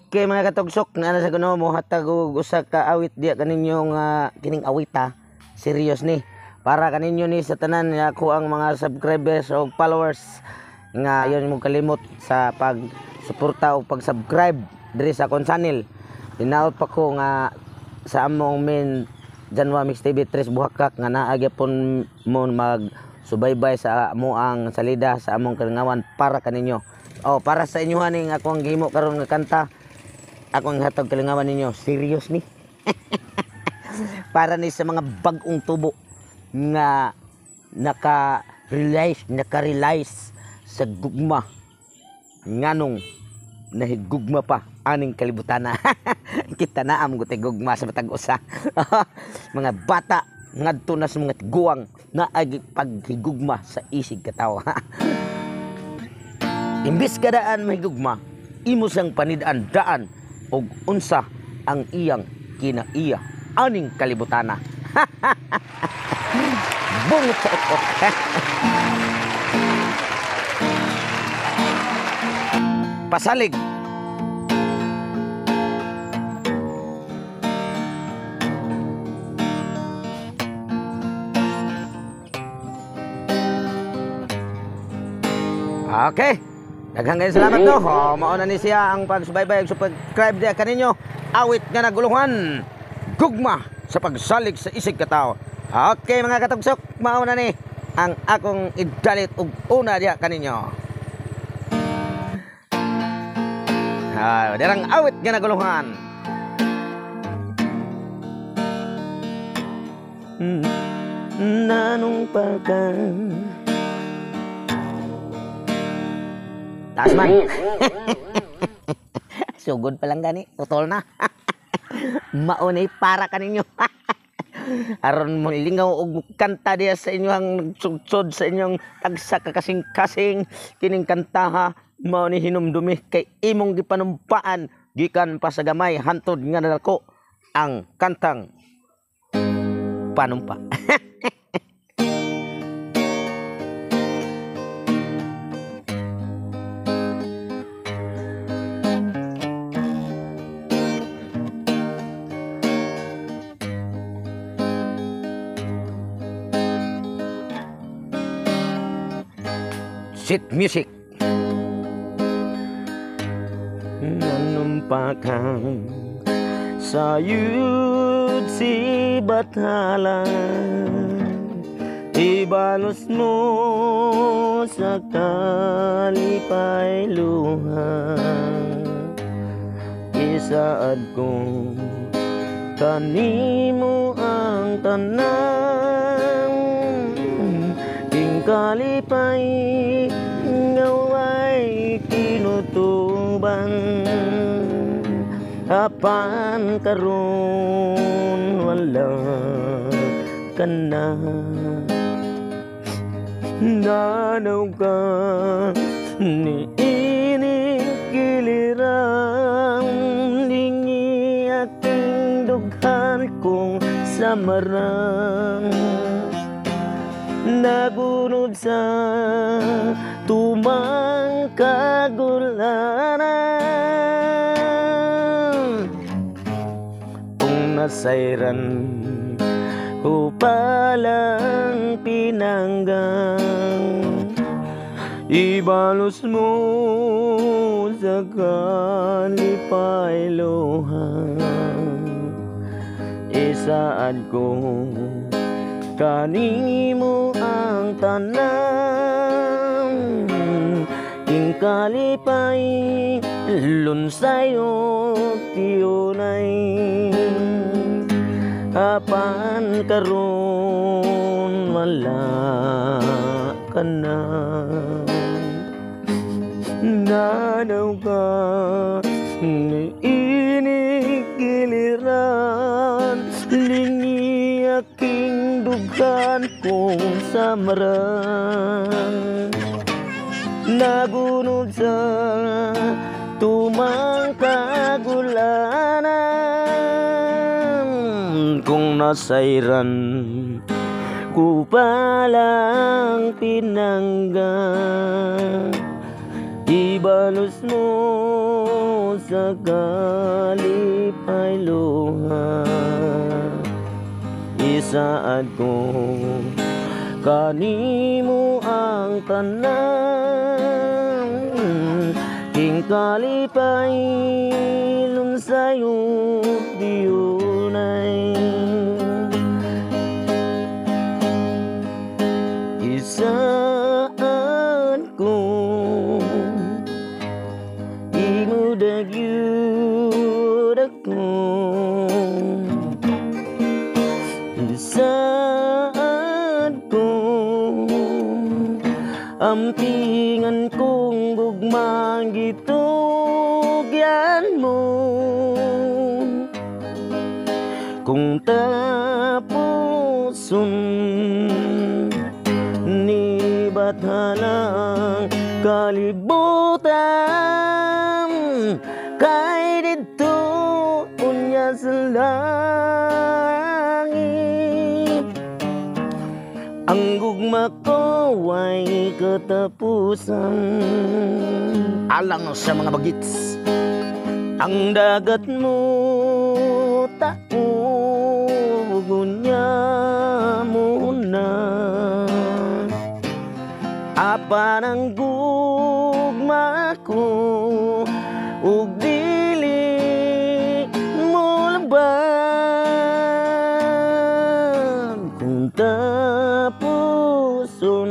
Okay mga katugsok, na sa kuno mo hatag og usa ka awit diya kaninyo nga kining awita. Serious ni. Para kaninyo ni sa tanan ako ang mga subscribers o followers nga ayon mo kalimot sa pag-suporta o pag-subscribe diri sa akong channel. Hinaot pa ko nga sa among main Janwa Mix TV 3 Buhakak nga naagya pon mo mag subaybay sa amoang salida sa among kalingawan para kaninyo. Oh, para sa inyo haning akong gihimo karon nga kanta. Akong hatag kalingawan ninyo. Serious ni. Para ni sa mga bagong tubo nga naka-realize sa gugma nganong nahigugma pa aning kalibutan na. Kita na am gutay gugma sa matag usa. Mga bata ngadto na sa mga guwang na agi paghigugma sa isig katawo. Imbis kadaan mahigugma, imo sang panid-an daan og unsa ang iyang kinaiya aning kalibutana. Bungot sa ito. Pasalig. Okay. Daghang kayong salamat no. Mauna ni siya ang pagsubaybay ug subscribe diya kaninyo. Awit nga naguluhan. Gugma sa pagsalig sa isig katao. Okay mga katugsok, mauna ni ang akong idalit ug una diya kaninyo. Dirang awit nga naguluhan. Nanong pakan taas man. Sugod pa lang gani, utol na. Maunay para kaninyo. Aron mo lingaw og kanta diya sa inyong sudsod sa inyong tagsa kakasing-kasing kining kantaha mao ni hinumdumi kay imong gipanumpaan gikan pa sa gamay hantod nga nadako ang kantang panumpa. Sit music. Nanumpakan sayud si bathala, ibalos mo sa kalipay luha. Isaad kong kanimo ang tanang king kalipay ngaway kinutuban. Apan karon wala ka na. Nanaw ka ni inikilirang lingi aking dughan kong samarang nagunod sa tumang kagulanan. Kung nasayran ko palang pinanggang, ibalos mo sa kalipay luhang. Isaad ko kanimo ang tanang king kalipay lunsayo tiyunay. Apan karon wala ka na. Nanaw ka ni inikiliran lingi aking dughan kong samarang nagunod sa tumang kagulanan. Kung nasayran ko palang pinanggang, ibalos mo sa kalipay luha isaad ko kanimo ang tanan king kalipay lunsayo diunay isaad ko imudagyud ako isaad ko ampingan kong gugmang gitugyan mo kung tapuson ni bathalang kalibutan kay dito unya sa langit ang gugma ko ay katapusan alang sa mga bagits ang dagat mo taugunya mo na apa ng gugma ko ug dili mo laban kung tapuson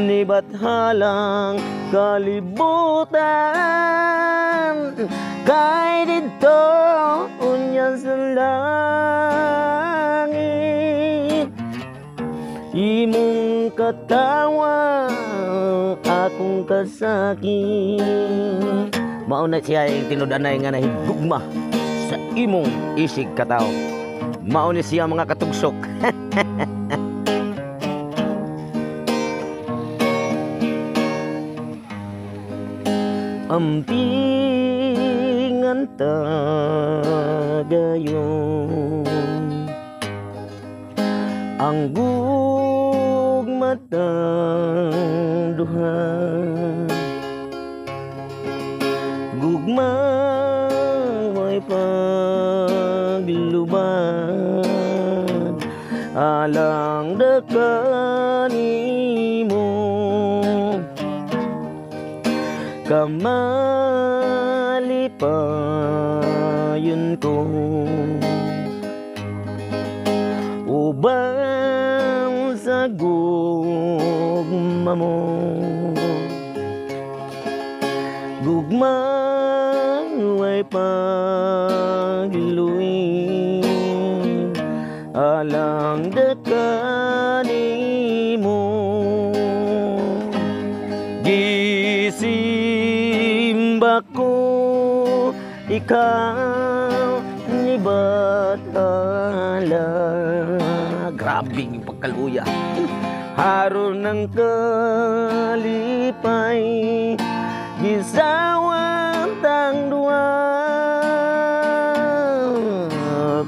ni bathalang kalibutan kay dito unya sa langit imong katawa akong kasakit mao na siya yung tinud-anay nga nahigugma sa imong isig kataw mao ni siya mga katugsok ampingan tagayon ang gugmatang duha gugma may paglubad alang dakanimo kamalipayon ko ubang sa gugma mo gugma ay pagluin alang dakanimo gisimba ko ikaw ni batala grabe yung pagkaluya haron ng kalipay gisawang tang duwa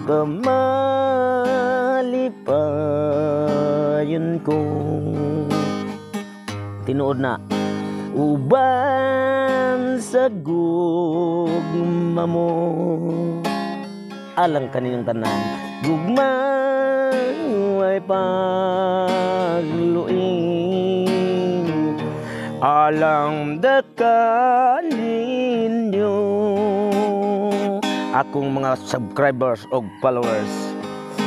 kamalipayon ko tinuod na uban sa gugma mo alang kaninyong tanan gugma ay pagluing alang dakaninyo akong mga subscribers o followers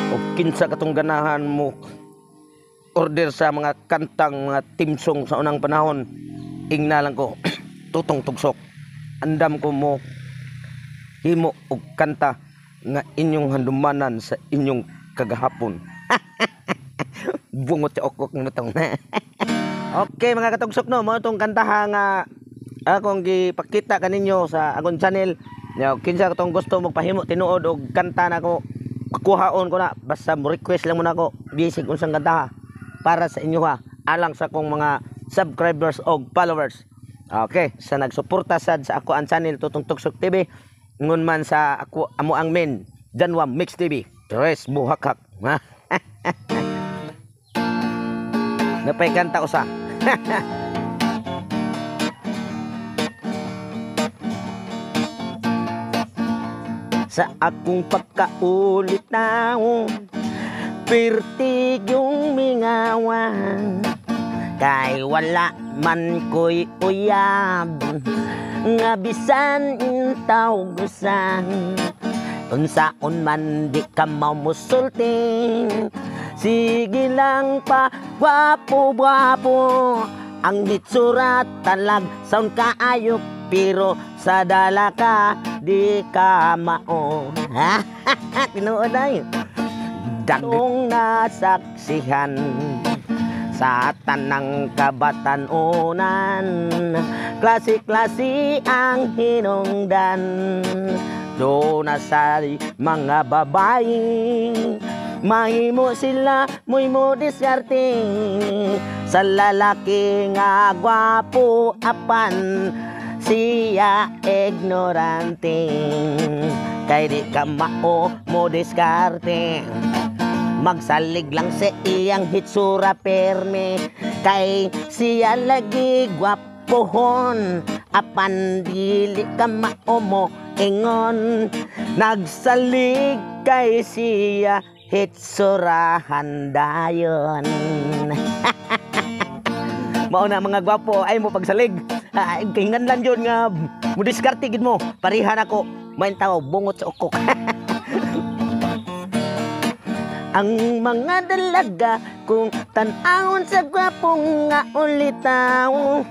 o kinsa katong ganahan mo order sa mga kantang mga team song sa unang panahon ingna lang ko tutong tugsok andam ko mo himo og kanta nga inyong handumanan sa inyong kagahapon bungot sa okok ng matong okay mga katugsok no mo itong kantaha nga akong gipakita kaninyo sa akong channel kinsa katong gusto magpahimo tinuod og kanta na ko kuhaon ko na basta mo request lang mo na ako bisig unsang kanta para sa inyo ha alang sa kong mga subscribers o followers okay sa nagsuporta sad sa ako ang channel Tutong Tugsok TV ngun man sa ako amo ang men Janwa Mix TV Tres Buhakak napay kanta usa sa akong pagkaulit taon. Pertig yung mingawan, kay wala man ko'y uyab, nga bisan intaw gusan. Unsaon man di ka mamusulting, sige lang pa gwapo-gwapo. Ang hitsura talag sound kaayo, pero sa dala ka di ka mao. Ha? Tinuod ay dagong nasaksihan sa tanang kabatanunan, klase-klase ang hinungdan. Do na sa mga babae, mahimo sila muy mo diskarte. Sa lalaki nga gwapo apan, siya ignorante. Kay di ka mao mo diskarte, magsalig lang sa iyang hitsura perme. Kay siya lagi gwapohon, apan dili ka mao mo ingon. Nagsalig kay siya hitsurahan dayon. Mao na mga gwapo ay mo pagsalig. Kahingan lang yun nga mudiskarte gid mo. Parihan ako main tao bungot sa ukok. Ang mga dalaga kung tan-awon sa gwapong nga ulitaw,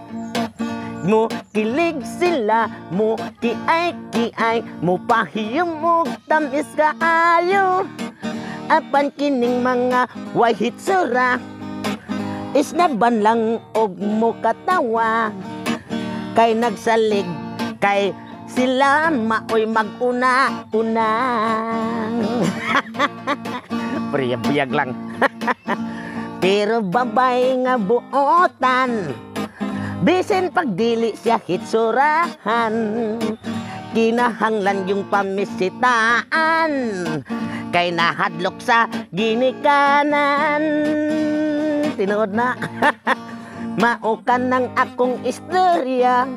mo kilig sila, mo kiay-kiay, mo pahiyong tamis kaayo. Apan kining mga way hitsura, isnaban lang og mo katawa. Kay nagsalig, kay sila maoy mag-una-una. Biyag lang. Pero babay nga buotan, bisin pagdili siya hitsurahan, kinahanglan yung pamisitaan, kay nahadlok sa ginikanan. Tinuod na. Maukan ng akong istorya,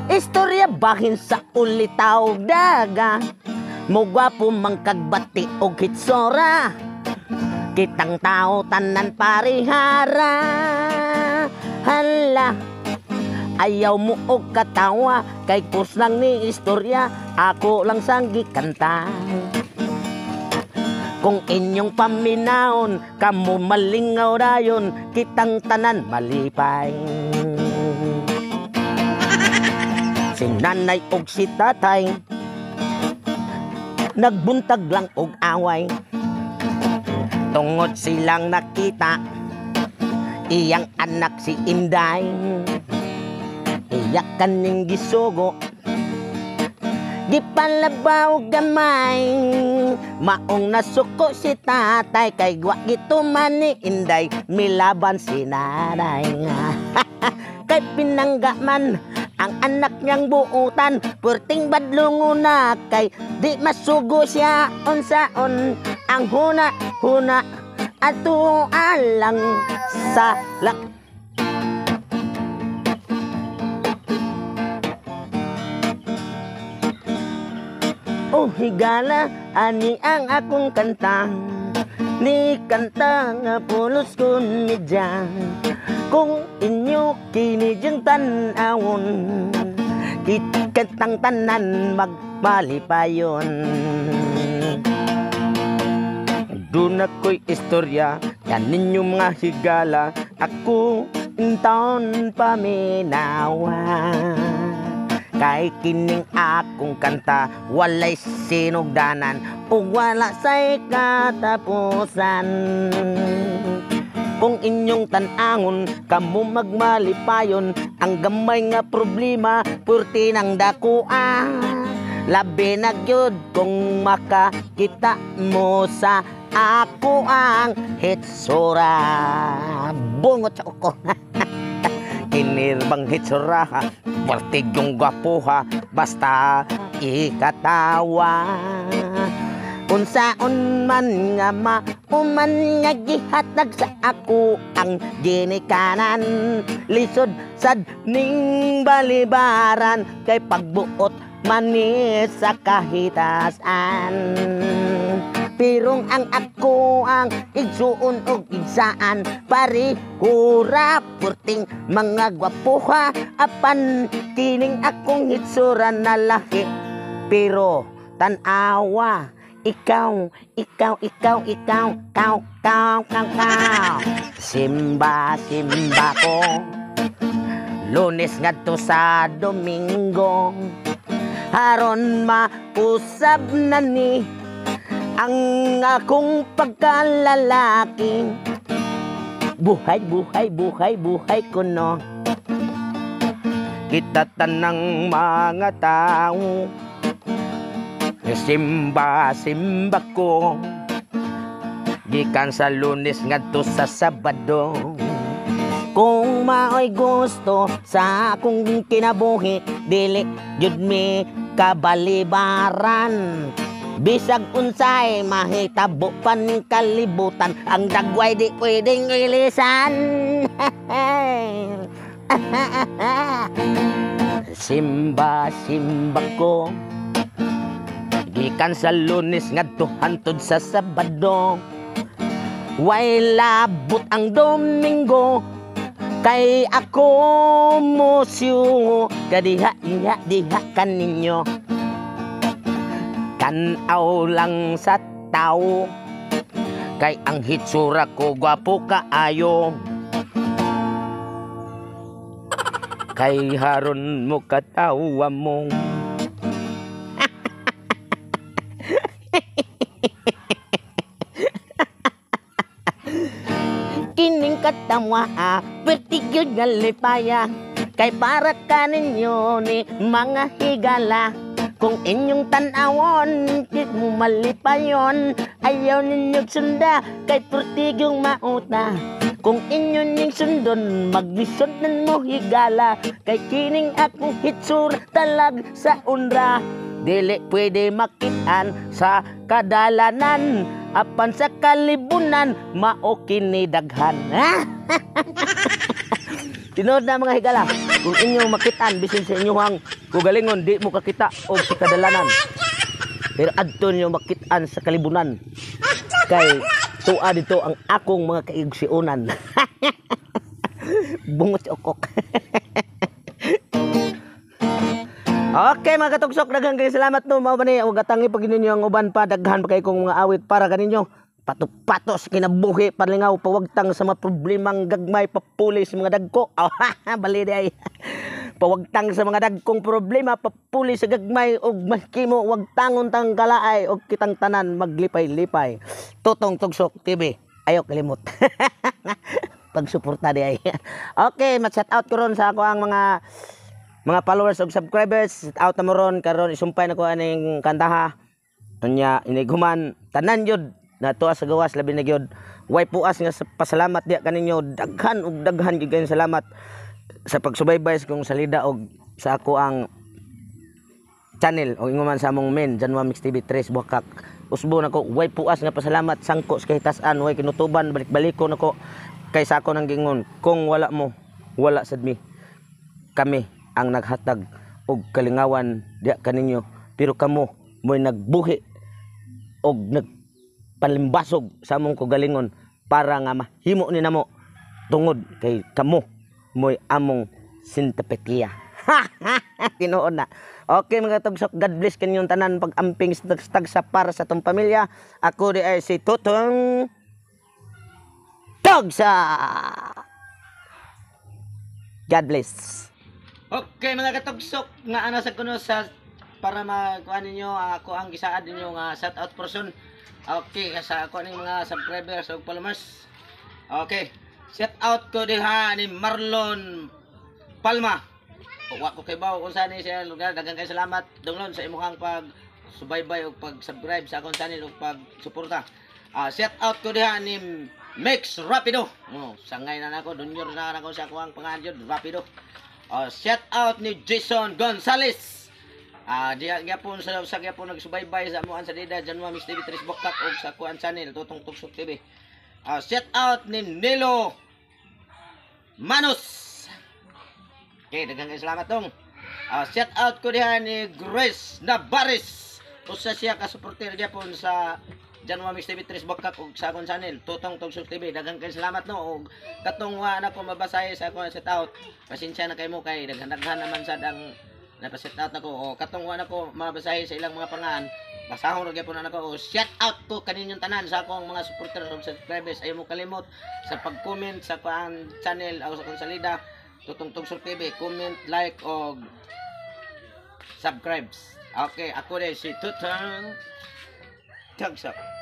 istorya bahin sa ulitaw daga. Mo gwapo mang kagbati og hitsura, kitang tao tanan parihara. Hala, ayaw mo og katawa, kay kus lang ni istorya, ako lang sang gikanta. Kung inyong paminaon, kamo malingaw dayon, kitang tanan malipay. Si nanay og si tatay, nagbuntag lang og away. Tungod silang nakita iyang anak si Inday, iyak kaning gisugo, gipalabaw gamay. Maong nasuko si tatay, kay gwa gituman ni Inday, milaban si nanay. Kay pinangga man ang anak niyang buutan, purting badlunguna, kay di masugo siya unsaon. Ang huna-huna ato alang sa lak. Oh higala, ani ang akong kanta, ni kanta nga pulos kun midya. Kung inyo kinidyang tanawon, kitang tanan magmalipayon. Doon ako'y istorya, yan ninyo mga higala, ako intaon paminawa. Kay kining akong kanta, walay sinugdanan, o wala sa'y katapusan. Kung inyong tanangon, kamo magmalipayon, ang gamay nga problema, purti ng dakua. Labi na gyud kung makakita mo sa ako ang hitsura. Bungot sa uko. Kinirbang hitsura, purti yung gwapuha, basta ikatawa. Unsaon man nga mauman nga gihatag sa ako ang ginikanan, lisod sad ning balibaran, kay pagbuot manis sa kahitasan. Pirong ang ako ang igsuon og igsaan, parihura purting mga gwapuha, apan kining akong hitsura na lahi. Pero tanawa, ikaw, kaw. Simba ko, Lunes ngadto sa Domingo, haron mausab na ni ang akong pagkalalaki. Buhay ko no. Kita tanang mga tao, simba ko, gikan sa Lunes ngadto sa Sabado. Kung maoy gusto sa akong kinabuhi, dili jud mi kabalibaran. Bisag unsay mahitabo pan kalibutan, ang dagway di pwedeng ilisan. Simba ko, gikan sa Lunes ngadto hantod sa Sabado. Way labot ang Domingo, kay ako musyo kadiha kaninyo. Tanaw lang sa tao, kay ang hitsura ko gwapo kaayo. Kay haron mo katawa mo. Kining katawa, pertigyo nga lipaya, kay para kaninyo ni mga higala. Kung inyong tanawon, di mo malipayon, ayaw ninyong sunda, kay pertigyong mauta. Kung inyo ning sundon, maglisod nan mo higala, kay kining akong hitsur talag sa unra. Dili pwede makitaan sa kadalanan, apan sa kalibunan, mao kini daghan. Tinood na mga higala, kung inyong makitaan, bisin sa inyong kugalingon, di mo kakita o sa kadalanan. Pero adto niyo makitaan sa kalibunan, kay tuwa dito ang akong mga kaigsiunan. Bungot si okok. Okay mga katugsok, daghang kay salamat no. Mao man ni og atangi pag ninyo ang uban pa, daghan pa kay kong mga awit para kaninyo. Patos kinabuhi panlingaw, pawagtang sa mga problemang gagmay, papulis mga dagko. Bali di ay. Pawagtang sa mga dagkong problema, papulis sa gagmay, og mahkimo wagtangon tang kalaay, og kitang tanan maglipay-lipay. Tutong Tugsok TV, ayaw kalimot. Pagsuporta di ay. Okay, mat-shout out ko ron sa ako ang mga followers ug subscribers. Shout out na mo ron karon, isumpay na ko aning kantaha. Unya iniguman tanan yun na tuwa sa gawas, labi na gyud way puas nga sa pasalamat diya kaninyo, daghan ug daghan gyud kayo salamat sa pagsubaybay sa kong salida og sa ako ang channel o inguman sa among men Janwa Mix TV 3 Bukak. Usbo nako way puas nga pasalamat sangko sa kahitasan, way kinutuban balik-baliko nako kay sa ako nang gingon, kung wala mo wala sad mi, kami ang naghatag og kalingawan diya kaninyo, pero kamo mo'y nagbuhi og palimbasog sa among kugalingon para nga mahimo ni namo tungod kay kamo mo'y among sintapetiya. Tinuod na. Okay mga Tugsok, God bless kanyong tanan pag-amping stagsa para sa tong pamilya. Ako di ay si Tutong Tugsa. God bless. Okay mga Katugsok, nga ana sa kuno sa para makuha ninyo ako ang gisaad ninyo nga shout out person. Okay, sa ako ning mga subscribers o followers. Okay, shout out ko diha ni Marlon Palma. Wa ko kay bawo kung saan siya lugar. Daghang kay salamat donglon sa imong pag subaybay o pag-subscribe sa akong channel o pag-suporta. Shout out ko diha ni Mix Rapido. Sangay na nako, dunyor na nako sa akong panganjod Rapido. Shout out ni Jason Gonzales. Diya gyapon sa gyapon nagsubaybay sa amuan sa Dida Janwa Mix TV 3 Bukak og sa kuan channel Tutong Tugsok TV. Shout out ni Nilo Manos. Okay, daghang salamat dong. Shout out ko diha ni Grace Nabaris. Usa siya ka supporter gyapon sa Janwa Mix TV 3 Bakak ug sa akong channel Tutong Tugsok TV. Daghang kay salamat no ug katong wa na ko mabasahi sa akong set out. Pasensya na kay mo kay daghan naman sad ang napaset out nako o katong wa na ko mabasahi sa ilang mga pangalan. Basahon ra gyapon na ko. Shout out ko kaninyong tanan sa akong mga supporters ug subscribers. Ayaw mo kalimot sa pag-comment sa akong channel o sa akong salida Tutong Tugsok TV. Comment, like og subscribes. Okay, ako din si Tutong Tugsok.